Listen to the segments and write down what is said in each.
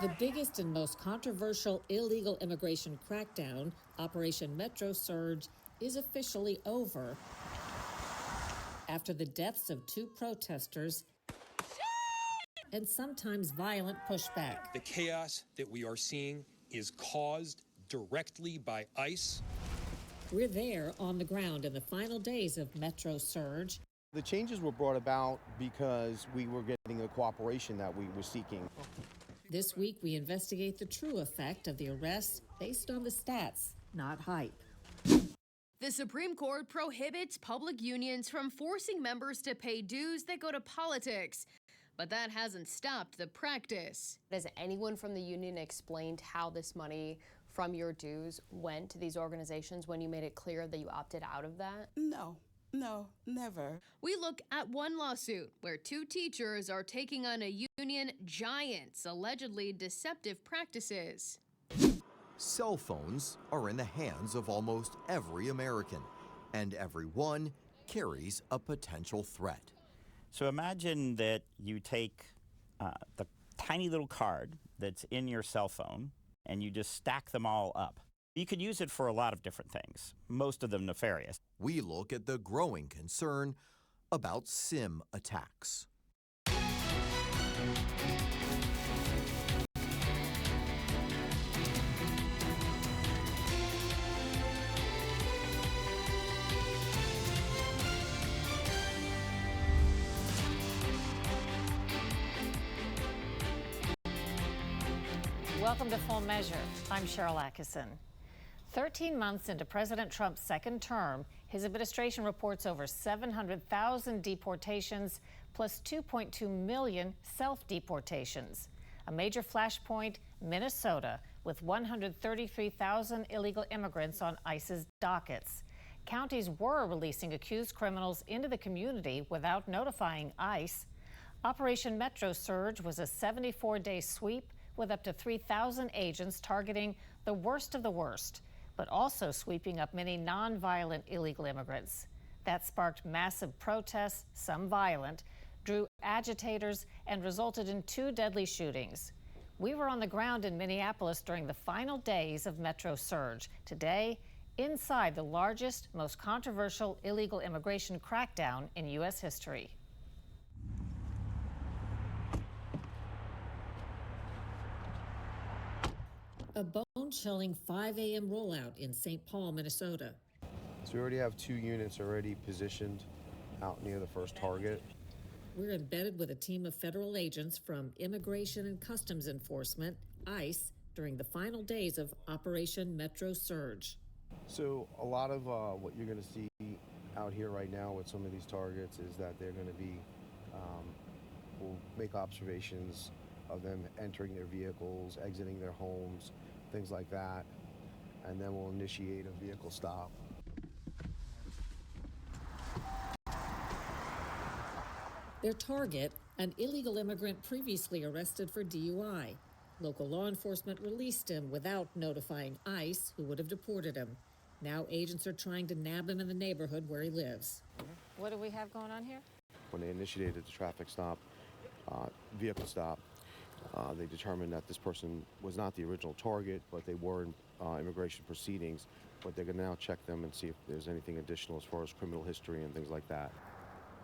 The biggest and most controversial illegal immigration crackdown, Operation Metro Surge, is officially over after the deaths of 2 protesters and sometimes violent pushback. The chaos that we are seeing is caused directly by ICE. We're there on the ground in the final days of Metro Surge. The changes were brought about because we were getting the cooperation that we were seeking. This week, we investigate the true effect of the arrests based on the stats, not hype. The Supreme Court prohibits public unions from forcing members to pay dues that go to politics. But that hasn't stopped the practice. Has anyone from the union explained how this money from your dues went to these organizations when you made it clear that you opted out of that? No, never. We look at one lawsuit where 2 teachers are taking on a union giant's allegedly deceptive practices. Cell phones are in the hands of almost every American, and every one carries a potential threat. So imagine that you take the tiny little card that's in your cell phone and you just stack them all up. You could use it for a lot of different things, most of them nefarious. We look at the growing concern about SIM attacks. Welcome to Full Measure. I'm Sharyl Attkisson. 13 months into President Trump's second term, his administration reports over 700,000 deportations plus 2.2 million self-deportations. A major flashpoint, Minnesota, with 133,000 illegal immigrants on ICE's dockets. Counties were releasing accused criminals into the community without notifying ICE. Operation Metro Surge was a 74-day sweep with up to 3,000 agents targeting the worst of the worst, but also sweeping up many nonviolent illegal immigrants. That sparked massive protests, some violent, drew agitators, and resulted in 2 deadly shootings. We were on the ground in Minneapolis during the final days of Metro Surge. Today, inside the largest, most controversial illegal immigration crackdown in U.S. history. A bone-chilling 5 a.m. rollout in St. Paul, Minnesota. So we already have 2 units already positioned out near the first target. We're embedded with a team of federal agents from Immigration and Customs Enforcement, ICE, during the final days of Operation Metro Surge. So a lot of what you're going to see out here right now with some of these targets is that they're going to be, we'll make observations of them entering their vehicles, exiting their homes, things like that, and then we'll initiate a vehicle stop. Their target, an illegal immigrant previously arrested for DUI. Local law enforcement released him without notifying ICE, who would have deported him. Now agents are trying to nab him in the neighborhood where he lives. What do we have going on here? When they initiated the traffic stop, vehicle stop, they determined that this person was not the original target, but they were in immigration proceedings. But they're going to now check them and see if there's anything additional as far as criminal history and things like that.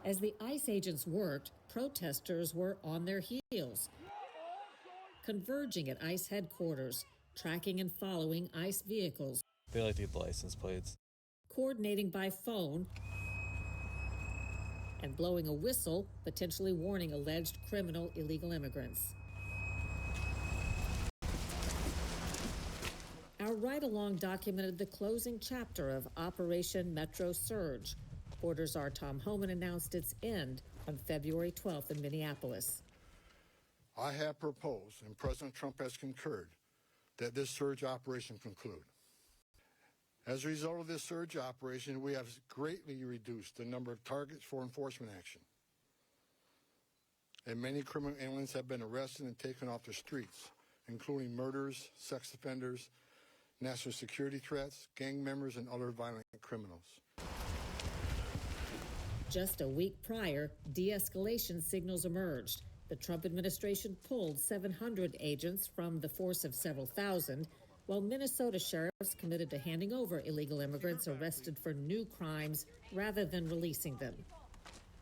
As the ICE agents worked, protesters were on their heels, converging at ICE headquarters, tracking and following ICE vehicles. They like to get the license plates. Coordinating by phone and blowing a whistle, potentially warning alleged criminal illegal immigrants. Our ride-along documented the closing chapter of Operation Metro Surge. Reporters R. Tom Homan announced its end on February 12th in Minneapolis. I have proposed, and President Trump has concurred, that this surge operation conclude. As a result of this surge operation, we have greatly reduced the number of targets for enforcement action. And many criminal aliens have been arrested and taken off the streets, including murderers, sex offenders, national security threats, gang members, and other violent criminals. Just a week prior, de-escalation signals emerged. The Trump administration pulled 700 agents from the force of several thousand, while Minnesota sheriffs committed to handing over illegal immigrants arrested for new crimes rather than releasing them.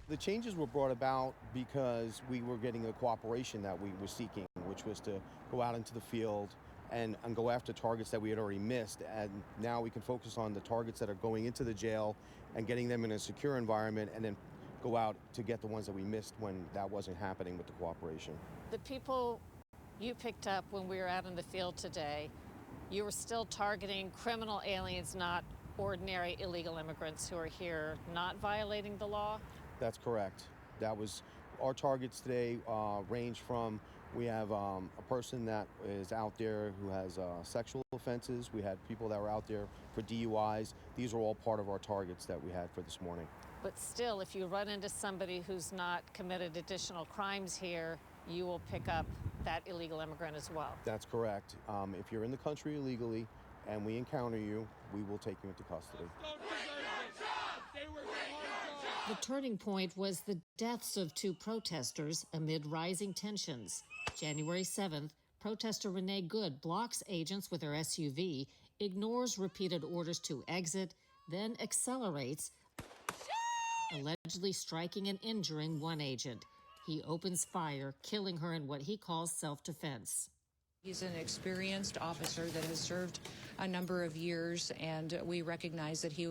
The changes were brought about because we were getting the cooperation that we were seeking, which was to go out into the field and go after targets that we had already missed. And now we can focus on the targets that are going into the jail and getting them in a secure environment, and then go out to get the ones that we missed when that wasn't happening with the cooperation. The people you picked up when we were out in the field today, you were still targeting criminal aliens, not ordinary illegal immigrants who are here not violating the law? That's correct. That was our targets today. Range from, we have a person that is out there who has sexual offenses. We had people that were out there for DUIs. These are all part of our targets that we had for this morning. But still, if you run into somebody who's not committed additional crimes here, you will pick up that illegal immigrant as well. That's correct. If you're in the country illegally and we encounter you, we will take you into custody. The turning point was the deaths of 2 protesters amid rising tensions. January 7th, protester Renee Good blocks agents with her SUV, ignores repeated orders to exit, then accelerates, allegedly striking and injuring one agent. He opens fire, killing her in what he calls self-defense. He's an experienced officer that has served a number of years, and we recognize that he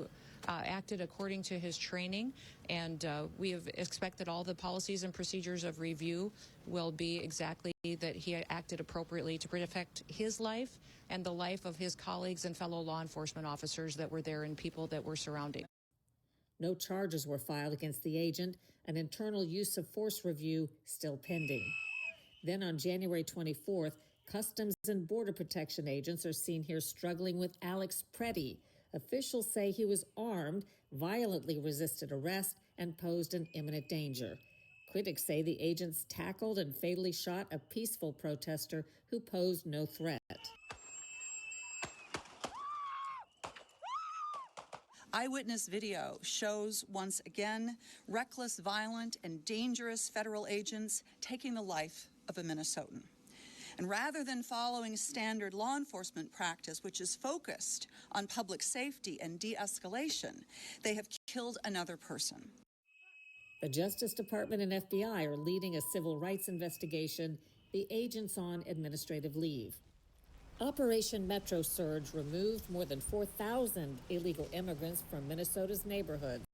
acted according to his training, and we have expect that all the policies and procedures of review will be exactly that he acted appropriately to protect his life and the life of his colleagues and fellow law enforcement officers that were there and people that were surrounding. No charges were filed against the agent, an internal use of force review still pending. Then on January 24th, Customs and Border Protection agents are seen here struggling with Alex Preddy. Officials say he was armed, violently resisted arrest, and posed an imminent danger. Critics say the agents tackled and fatally shot a peaceful protester who posed no threat. Eyewitness video shows, once again, reckless, violent, and dangerous federal agents taking the life of a Minnesotan. And rather than following standard law enforcement practice, which is focused on public safety and de-escalation, they have killed another person. The Justice Department and FBI are leading a civil rights investigation, the agents on administrative leave. Operation Metro Surge removed more than 4,000 illegal immigrants from Minnesota's neighborhoods.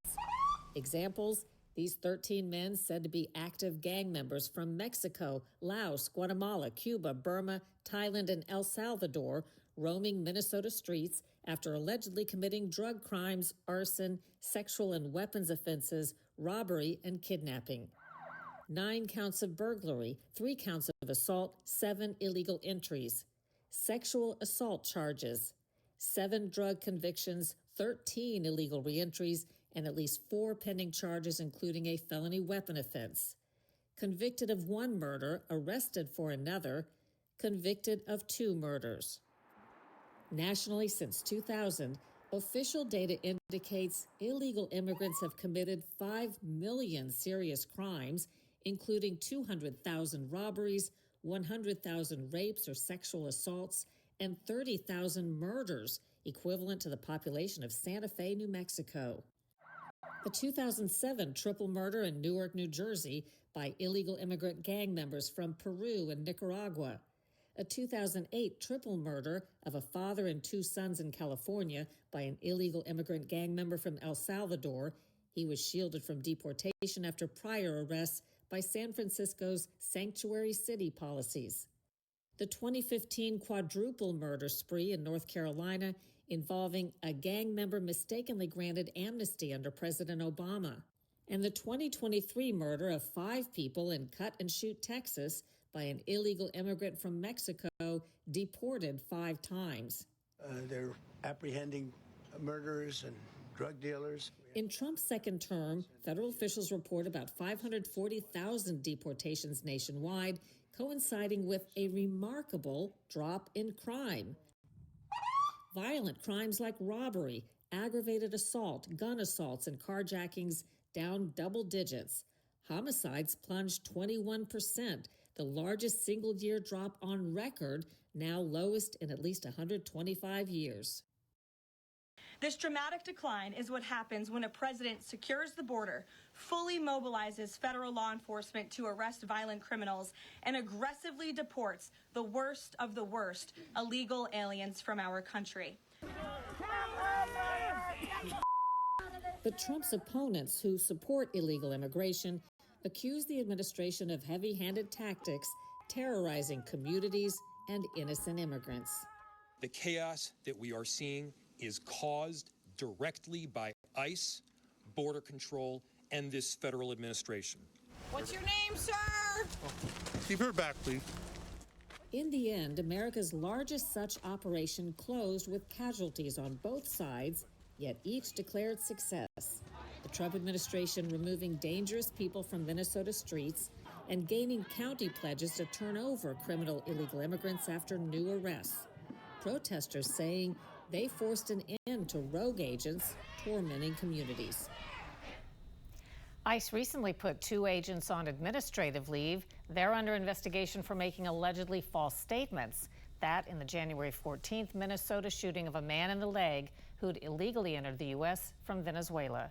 Examples: these 13 men said to be active gang members from Mexico, Laos, Guatemala, Cuba, Burma, Thailand, and El Salvador, roaming Minnesota streets after allegedly committing drug crimes, arson, sexual and weapons offenses, robbery, and kidnapping. 9 counts of burglary, 3 counts of assault, 7 illegal entries. Sexual assault charges, 7 drug convictions, 13 illegal reentries, and at least 4 pending charges, including a felony weapon offense. Convicted of 1 murder, arrested for another, convicted of 2 murders. Nationally, since 2000, official data indicates illegal immigrants have committed 5 million serious crimes, including 200,000 robberies, 100,000 rapes or sexual assaults, and 30,000 murders, equivalent to the population of Santa Fe, New Mexico. A 2007 triple murder in Newark, New Jersey by illegal immigrant gang members from Peru and Nicaragua. A 2008 triple murder of a father and 2 sons in California by an illegal immigrant gang member from El Salvador. He was shielded from deportation after prior arrests by San Francisco's sanctuary city policies. The 2015 quadruple murder spree in North Carolina involving a gang member mistakenly granted amnesty under President Obama. And the 2023 murder of 5 people in Cut and Shoot, Texas by an illegal immigrant from Mexico, deported 5 times. They're apprehending murderers and drug dealers. In Trump's second term, federal officials report about 540,000 deportations nationwide, coinciding with a remarkable drop in crime. Violent crimes like robbery, aggravated assault, gun assaults, and carjackings down double digits. Homicides plunged 21%, the largest single-year drop on record, now lowest in at least 125 years. This dramatic decline is what happens when a president secures the border, fully mobilizes federal law enforcement to arrest violent criminals, and aggressively deports the worst of the worst illegal aliens from our country. But Trump's opponents who support illegal immigration accuse the administration of heavy-handed tactics terrorizing communities and innocent immigrants. The chaos that we are seeing is caused directly by ICE, Border Control, and this federal administration. What's your name, sir? Keep her back, please. In the end, America's largest such operation closed with casualties on both sides, yet each declared success. The Trump administration removing dangerous people from Minnesota streets and gaining county pledges to turn over criminal illegal immigrants after new arrests. Protesters saying they forced an end to rogue agents tormenting communities. ICE recently put 2 agents on administrative leave. They're under investigation for making allegedly false statements. That in the January 14th Minnesota shooting of a man in the leg who'd illegally entered the U.S. from Venezuela.